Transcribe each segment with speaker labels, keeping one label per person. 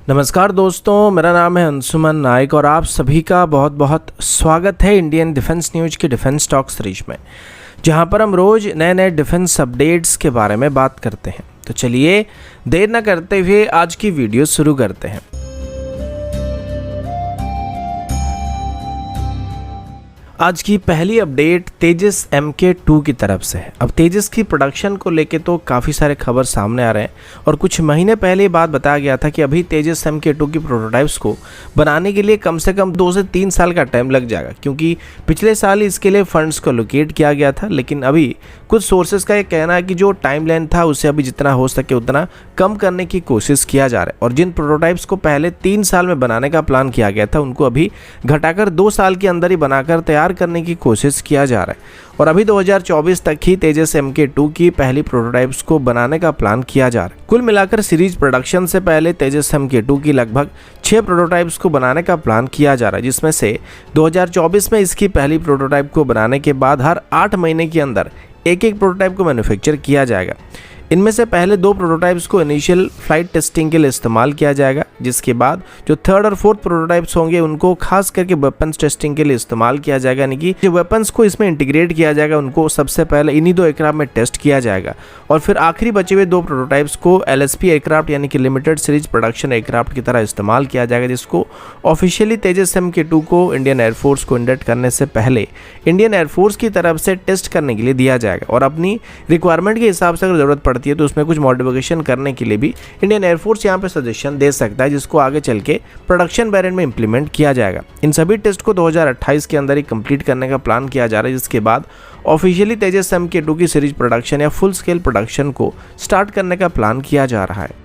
Speaker 1: नमस्कार दोस्तों, मेरा नाम है अंशुमन नायक और आप सभी का बहुत बहुत स्वागत है इंडियन डिफेंस न्यूज की डिफेंस टॉक सीरीज में, जहां पर हम रोज नए नए डिफेंस अपडेट्स के बारे में बात करते हैं। तो चलिए देर न करते हुए आज की वीडियो शुरू करते हैं। आज की पहली अपडेट तेजस MK2 की तरफ से है। अब तेजस की प्रोडक्शन को लेके तो काफ़ी सारे खबर सामने आ रहे हैं और कुछ महीने पहले बात बताया गया था कि अभी तेजस MK2 की प्रोटोटाइप्स को बनाने के लिए कम से कम 2 से 3 साल का टाइम लग जाएगा, क्योंकि पिछले साल ही इसके लिए फंड्स को एलोकेट किया गया था। लेकिन अभी कुछ सोर्सेज का ये कहना है कि जो टाइमलाइन था उसे अभी जितना हो सके उतना कम करने की कोशिश किया जा रहा है और जिन प्रोटोटाइप्स को पहले 3 साल में बनाने का प्लान किया गया था उनको अभी घटाकर 2 साल के अंदर ही बनाकर तैयार करने की कोशिश किया जा रहा है और अभी 2024 तक ही तेजस MK2 की पहली प्रोटोटाइप्स को बनाने का प्लान किया जा रहा है। कुल मिलाकर सीरीज प्रोडक्शन से पहले तेजस MK2 की लगभग 6 प्रोटोटाइप्स को बनाने का प्लान किया जा रहा है, जिसमें से 2024 में इसकी पहली प्रोटोटाइप को बनाने के बाद हर 8 महीने के अंदर एक प्रोटोटाइप को मैन्युफैक्चर किया जाएगा। इनमें से पहले 2 प्रोटोटाइप्स को इनिशियल फ्लाइट टेस्टिंग के लिए इस्तेमाल किया जाएगा, जिसके बाद जो 3rd और 4th प्रोटोटाइप्स होंगे उनको खास करके वेपन्स टेस्टिंग के लिए इस्तेमाल किया जाएगा। यानी कि जो वेपन्स को इसमें इंटीग्रेट किया जाएगा उनको सबसे पहले इन्हीं 2 एयरक्राफ्ट में टेस्ट किया जाएगा और फिर आखिरी बचे हुए 2 प्रोटोटाइप्स को LSP एयरक्राफ्ट यानी कि लिमिटेड सीरीज प्रोडक्शन एयरक्राफ्ट की तरह इस्तेमाल किया जाएगा, जिसको ऑफिशियली तेजस MK2 को इंडियन एयरफोर्स को इंडक्ट करने से पहले इंडियन एयरफोर्स की तरफ से टेस्ट करने के लिए दिया जाएगा और अपनी रिक्वायरमेंट के हिसाब से अगर जरूरत पड़ती है तो उसमें कुछ मॉडिफिकेशन करने के लिए भी इंडियन एयरफोर्स यहां पे सजेशन दे सकता है, जिसको आगे चल के प्रोडक्शन वेरिएंट में इंप्लीमेंट किया जाएगा। इन सभी टेस्ट को 2028 के अंदर ही कंप्लीट करने का प्लान किया जा रहा है, जिसके बाद ऑफिशियली तेजस MK2 की सीरीज प्रोडक्शन या फुल स्केल प्रोडक्शन को स्टार्ट करने का प्लान किया जा रहा है।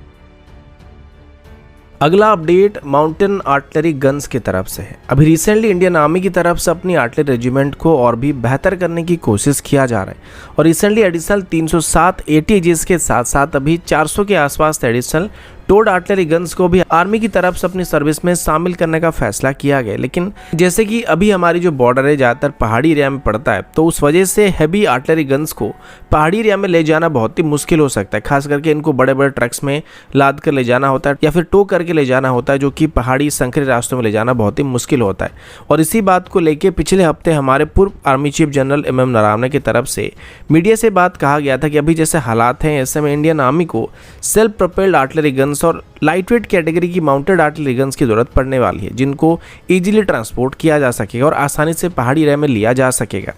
Speaker 1: अगला अपडेट माउंटेन आर्टिलरी गन्स की तरफ से है। अभी रिसेंटली इंडियन आर्मी की तरफ से अपनी आर्टिलरी रेजिमेंट को और भी बेहतर करने की कोशिश किया जा रहा है और रिसेंटली एडिशनल 307 ATGs के साथ साथ अभी 400 के आसपास एडिशनल टोड आर्टिलरी गन्स को भी आर्मी की तरफ से अपनी सर्विस में शामिल करने का फैसला किया गया। लेकिन जैसे कि अभी हमारी जो बॉर्डर है ज़्यादातर पहाड़ी एरिया में पड़ता है, तो उस वजह से हैवी आर्टिलरी गन्स को पहाड़ी एरिया में ले जाना बहुत ही मुश्किल हो सकता है। खास करके इनको बड़े बड़े ट्रक्स में लाद कर ले जाना होता है या फिर टो करके ले जाना होता है, जो कि पहाड़ी संकरे रास्तों में ले जाना बहुत ही मुश्किल होता है। और इसी बात को लेकर पिछले हफ्ते हमारे पूर्व army chief general MM Naravane की तरफ से मीडिया से बात कहा गया था कि अभी जैसे हालात हैं ऐसे में इंडियन आर्मी को सेल्फ प्रोपेल्ड आर्टिलरी गन्स और लाइटवेट कैटेगरी की माउंटेड आर्टिलरी गन्स की जरूरत पड़ने वाली है, जिनको इजीली ट्रांसपोर्ट किया जा सकेगा और आसानी से पहाड़ी एरिया में लिया जा सकेगा।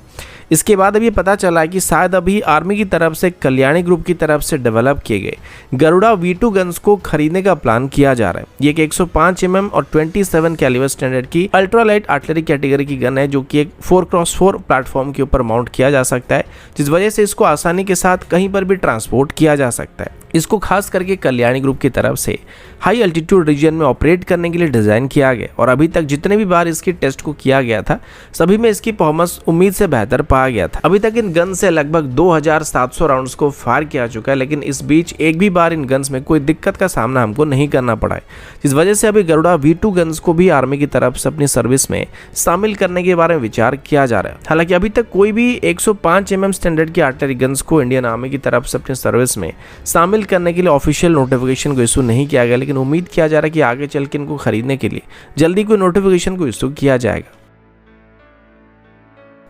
Speaker 1: इसके बाद अभी पता चला है कि शायद अभी आर्मी की तरफ से कल्याणी ग्रुप की तरफ से डेवलप किए गए गरुड़ा V2 गन्स को खरीदने का प्लान किया जा रहा है। ये एक 105 mm और 27 कैलिबर स्टैंडर्ड की अल्ट्रालाइट आर्टिलरी कैटेगरी की गन है, जो कि एक 4x4 प्लेटफॉर्म के ऊपर माउंट किया जा सकता है, जिस वजह से इसको आसानी के साथ कहीं पर भी ट्रांसपोर्ट किया जा सकता है। इसको खास करके कल्याणी ग्रुप की तरफ से हाई अल्टीट्यूड रीजन में ऑपरेट करने के लिए डिज़ाइन किया गया और अभी तक जितने भी बार इसकी टेस्ट को किया गया था सभी में इसकी परफॉर्मेंस उम्मीद से बेहतर पाया गया था। अभी तक इन गन से लगभग 2700 राउंड्स को फायर किया चुका है, लेकिन इस बीच एक भी बार इन गन्स में कोई दिक्कत का सामना हमको नहीं करना पड़ा है, जिस वजह से अभी गरुड़ा V2 गन्स को भी आर्मी की तरफ से अपनी सर्विस में शामिल करने के बारे में विचार किया जा रहा है। हालांकि अभी तक कोई भी 105 mm स्टैंडर्ड की आर्टिलरी गन्स को इंडियन आर्मी की तरफ से अपनी सर्विस में शामिल करने के लिए ऑफिशियल नोटिफिकेशन को इशू नहीं किया गया, लेकिन उम्मीद किया जा रहा है कि आगे चल के इनको खरीदने के लिए जल्दी कोई नोटिफिकेशन को इशू किया जाएगा।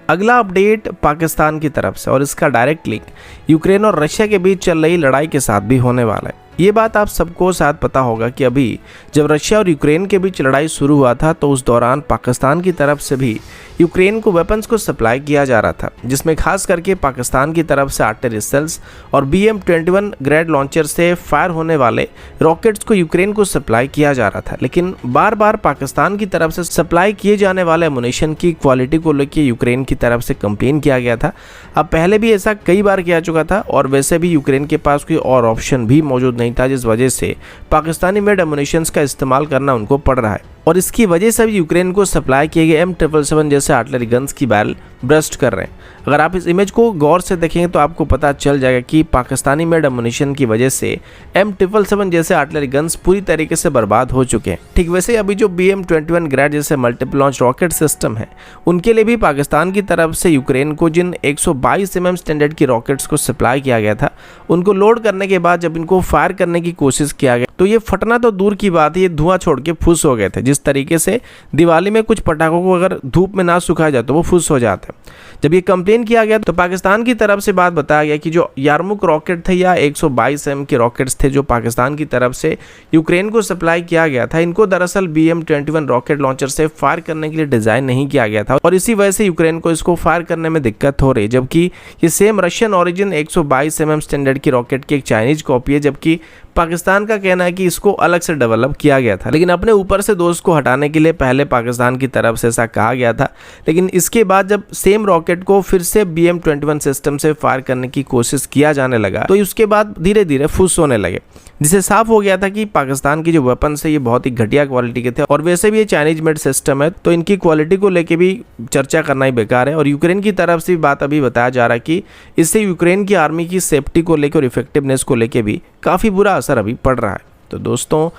Speaker 1: अगला अपडेट पाकिस्तान की तरफ से और इसका डायरेक्ट लिंक यूक्रेन और रशिया के बीच चल रही लड़ाई के साथ भी होने वाला है। ये बात आप सबको शायद पता होगा कि अभी जब रशिया और यूक्रेन के बीच लड़ाई शुरू हुआ था तो उस दौरान पाकिस्तान की तरफ से भी यूक्रेन को वेपन्स को सप्लाई किया जा रहा था, जिसमें खास करके पाकिस्तान की तरफ से आर्टिलरी सेल्स और BM-21 ग्रेड लॉन्चर से फायर होने वाले रॉकेट्स को यूक्रेन को सप्लाई किया जा रहा था। लेकिन बार बार पाकिस्तान की तरफ से सप्लाई किए जाने वाले एमुनेशन की क्वालिटी को लेकर यूक्रेन की तरफ से कंप्लेन किया गया था। अब पहले भी ऐसा कई बार किया चुका था और वैसे भी यूक्रेन के पास कोई और ऑप्शन भी मौजूद नहीं था, जिस वजह से पाकिस्तानी मेड एमुनेशंस का इस्तेमाल करना उनको पड़ रहा है और इसकी वजह से भी यूक्रेन को सप्लाई किए गए M777 जैसे आर्टिलरी गन्स की बैरल ब्रस्ट कर रहे हैं। अगर आप इस इमेज को गौर से देखेंगे तो आपको पता चल जाएगा कि पाकिस्तानी मेड अम्युनिशन की वजह से M777 जैसे आर्टिलरी गन्स पूरी तरीके से बर्बाद हो चुके हैं। ठीक वैसे अभी जो BM-21 ग्रैड जैसे मल्टीपल लॉन्च रॉकेट सिस्टम है, उनके लिए भी पाकिस्तान की तरफ से यूक्रेन को जिन 122 mm स्टैंडर्ड की रॉकेट्स को सप्लाई किया गया था, उनको लोड करने के बाद जब इनको फायर करने की कोशिश किया गया तो ये फटना तो दूर की बात है, ये धुआं छोड़ के फुस हो गए थे। जिस तरीके से दिवाली में कुछ पटाखों को अगर धूप में ना सुखाया जाए तो वो फुस हो जाते हैं। जब ये कंप्लेन किया गया तो पाकिस्तान की तरफ से बात बताया गया कि जो यारमुक रॉकेट थे या 122 mm के रॉकेट्स थे जो पाकिस्तान की तरफ से यूक्रेन को सप्लाई किया गया था, इनको दरअसल BM-21 रॉकेट लॉन्चर से फायर करने के लिए डिजाइन नहीं किया गया था और इसी वजह से यूक्रेन को इसको फायर करने में दिक्कत हो रही। जबकि ये same Russian origin 122 mm standard की रॉकेट की एक चाइनीज कॉपी है, जबकि पाकिस्तान का कहना है कि इसको अलग से डेवलप किया गया था। लेकिन अपने ऊपर से दोस्त को हटाने के लिए पहले पाकिस्तान की तरफ से ऐसा कहा गया था, लेकिन इसके बाद जब सेम रॉकेट को फिर से BM-21 सिस्टम से फायर करने की कोशिश किया जाने लगा तो उसके बाद धीरे धीरे फुस होने लगे, जिससे साफ हो गया था कि पाकिस्तान की जो वेपन्स है ये बहुत ही घटिया क्वालिटी के थे और वैसे भी ये चाइनीज मेड सिस्टम है तो इनकी क्वालिटी को लेके भी चर्चा करना ही बेकार है। और यूक्रेन की तरफ से भी बात अभी बताया जा रहा है कि इससे यूक्रेन की आर्मी की सेफ्टी को लेकर और इफेक्टिवनेस को लेकर भी काफ़ी बुरा असर अभी पड़ रहा है। तो दोस्तों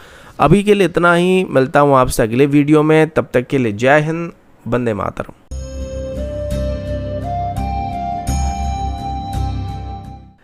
Speaker 1: अभी के लिए इतना ही, मिलता हूँ आपसे अगले वीडियो में, तब तक के लिए जय हिंद, वंदे मातरम।